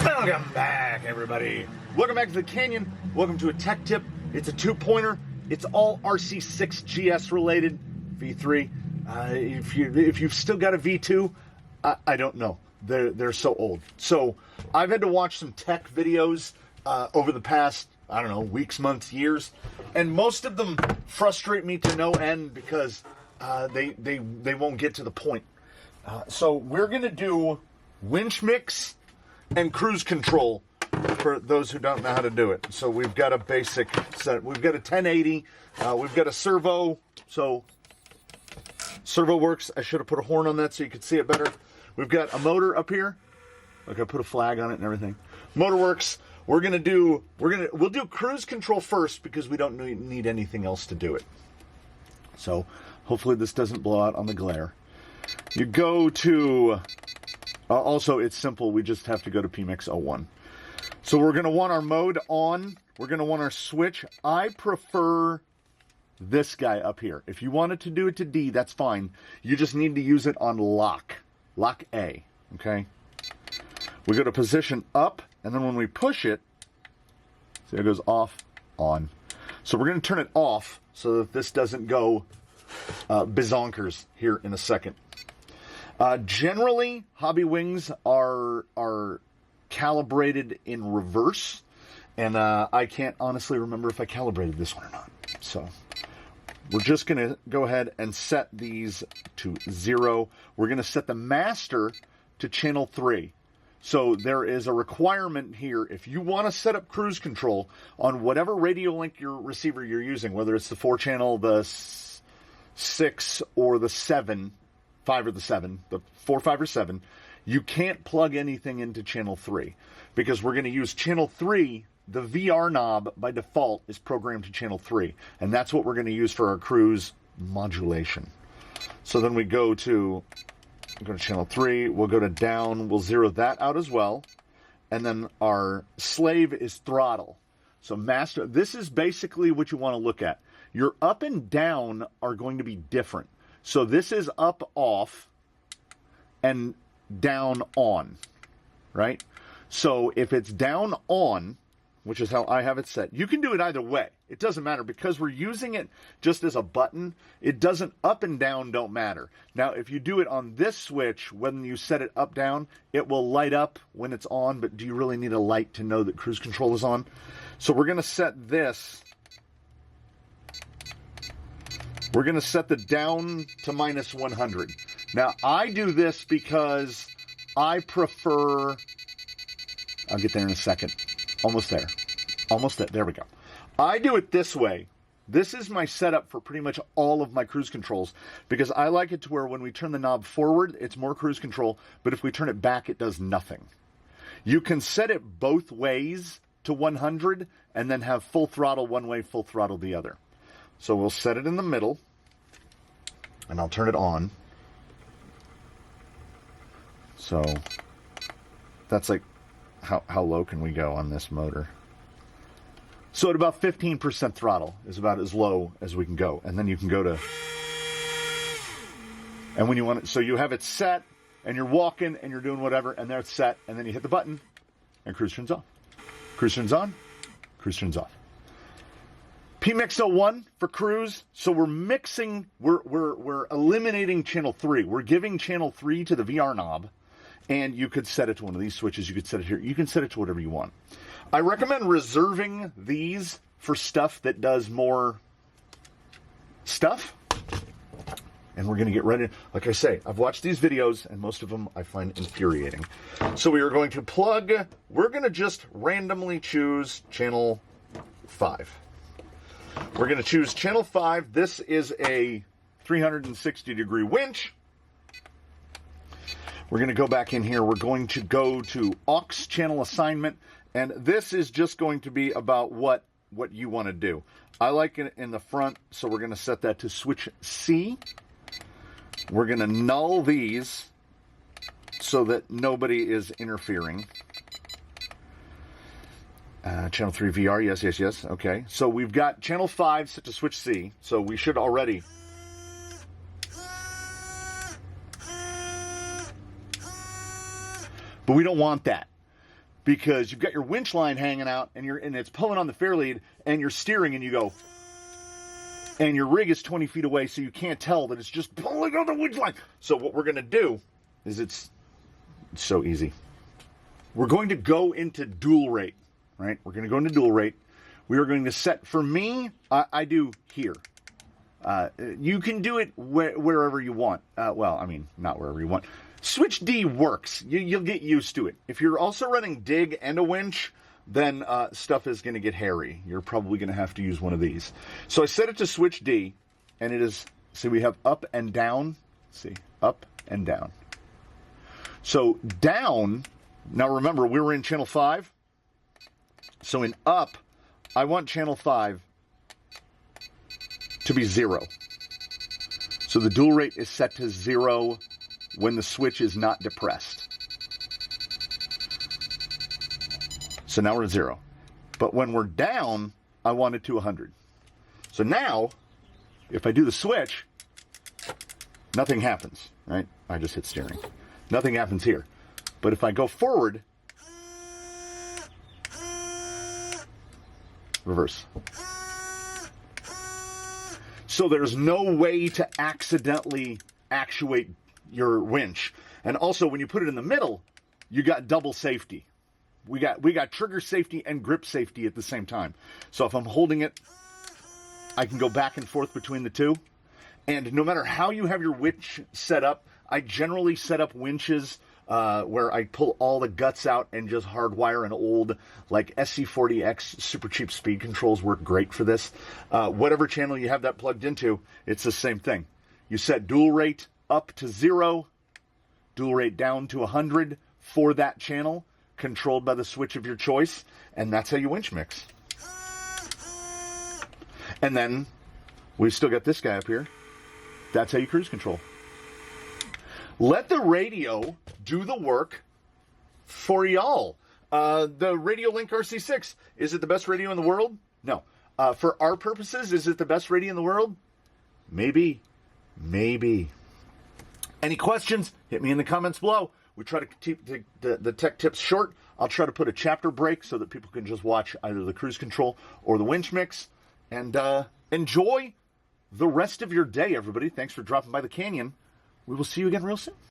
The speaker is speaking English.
Welcome back, everybody. Welcome back to the Canyon. Welcome to a tech tip. It's a two-pointer. It's all RC6GS related. V3. If you've still got a V2, I don't know. They're so old. So I've had to watch some tech videos over the past, I don't know, weeks, months, years, and most of them frustrate me to no end because they won't get to the point. So we're gonna do winch mix and cruise control for those who don't know how to do it. So we've got a basic set. We've got a 1080. We've got a servo. So servo works. I should have put a horn on that so you could see it better. We've got a motor up here. Like I put a flag on it and everything. Motor works. We'll do cruise control first because we don't need anything else to do it. So hopefully this doesn't blow out on the glare. You go to, also it's simple, we just have to go to PMix 01. So we're going to want our mode on, we're going to want our switch. I prefer this guy up here. If you wanted to do it to D, that's fine. You just need to use it on lock A, okay? We go to position up, and then when we push it, see, it goes off, on. So we're going to turn it off so that this doesn't go bizonkers here in a second. Generally, hobby wings are calibrated in reverse, and I can't honestly remember if I calibrated this one or not. So we're just going to go ahead and set these to 0. We're going to set the master to channel 3. So there is a requirement here. If you want to set up cruise control on whatever radio link your receiver you're using, whether it's the 4-channel, the 6, or the 7, 5 or the 7, the 4, 5, or 7, you can't plug anything into channel 3 because we're going to use channel 3. The VR knob by default is programmed to channel 3, and that's what we're going to use for our cruise modulation. So then we go to channel 3, we'll go to down, we'll zero that out as well, and then our slave is throttle. So master, this is basically what you want to look at. Your up and down are going to be different. So this is up off and down on, right? So if it's down on, which is how I have it set, you can do it either way. It doesn't matter because we're using it just as a button. It doesn't, up and down don't matter. Now, if you do it on this switch, when you set it up, down, it will light up when it's on, but do you really need a light to know that cruise control is on? So we're going to set this. We're going to set the down to minus 100. Now, I do this because I prefer, I'll get there in a second. Almost there. Almost there. There we go. I do it this way. This is my setup for pretty much all of my cruise controls because I like it to where when we turn the knob forward, it's more cruise control, but if we turn it back, it does nothing. You can set it both ways to 100 and then have full throttle one way, full throttle the other. So we'll set it in the middle, and I'll turn it on. So that's like, how low can we go on this motor? So at about 15% throttle is about as low as we can go. And then you can go to, and when you want it, so you have it set, and you're walking, and you're doing whatever, and there it's set, and then you hit the button, and cruise turns off. Cruise turns on, cruise turns off. PMix 01 for cruise. So we're mixing, we're eliminating channel 3. We're giving channel 3 to the VR knob, and you could set it to one of these switches. You could set it here. You can set it to whatever you want. I recommend reserving these for stuff that does more stuff. And we're going to get ready. Like I say, I've watched these videos, and most of them I find infuriating. So we are going to plug, we're going to just randomly choose channel 5. We're going to choose channel 5. This is a 360-degree winch. We're going to go back in here. We're going to go to aux channel assignment, and this is just going to be about what you want to do. I like it in the front, so we're going to set that to switch C. We're going to null these so that nobody is interfering. Channel 3 VR, yes. Okay, so we've got channel 5 set to switch C, so we should already. But we don't want that. because you've got your winch line hanging out and it's pulling on the fair lead and you're steering and you go, and your rig is 20 feet away, so you can't tell that it's just pulling on the winch line. So what we're going to do is it's so easy. We're going to go into dual rate, right? We're going to go into dual rate. We are going to set, for me, I do here. You can do it wherever you want. Well, I mean, not wherever you want. Switch D works. You'll get used to it. If you're also running dig and a winch, then stuff is going to get hairy. You're probably going to have to use one of these. So I set it to switch D, and it is, see, we have up and down. See, up and down. So down, now remember, we were in channel 5. So in up, I want channel 5 to be 0. So the dual rate is set to 0 when the switch is not depressed. So now we're at 0. But when we're down, I want it to 100. So now, if I do the switch, nothing happens, right? I just hit steering. Nothing happens here. But if I go forward, reverse. So there's no way to accidentally actuate your winch. And also, when you put it in the middle, you got double safety. We got trigger safety and grip safety at the same time. So if I'm holding it, I can go back and forth between the two. And no matter how you have your winch set up, I generally set up winches where I pull all the guts out and just hardwire an old, like SC40X super cheap speed controls work great for this. Whatever channel you have that plugged into, it's the same thing. You set dual rate up to 0, dual rate down to 100 for that channel, controlled by the switch of your choice, and that's how you winch mix. And then we've still got this guy up here. That's how you cruise control. Let the radio do the work for y'all. The Radio Link RC6, is it the best radio in the world? No. For our purposes, is it the best radio in the world? Maybe. Maybe. Any questions? Hit me in the comments below. We try to keep the tech tips short. I'll try to put a chapter break so that people can just watch either the cruise control or the winch mix. And enjoy the rest of your day, everybody. Thanks for dropping by the canyon. We will see you again real soon.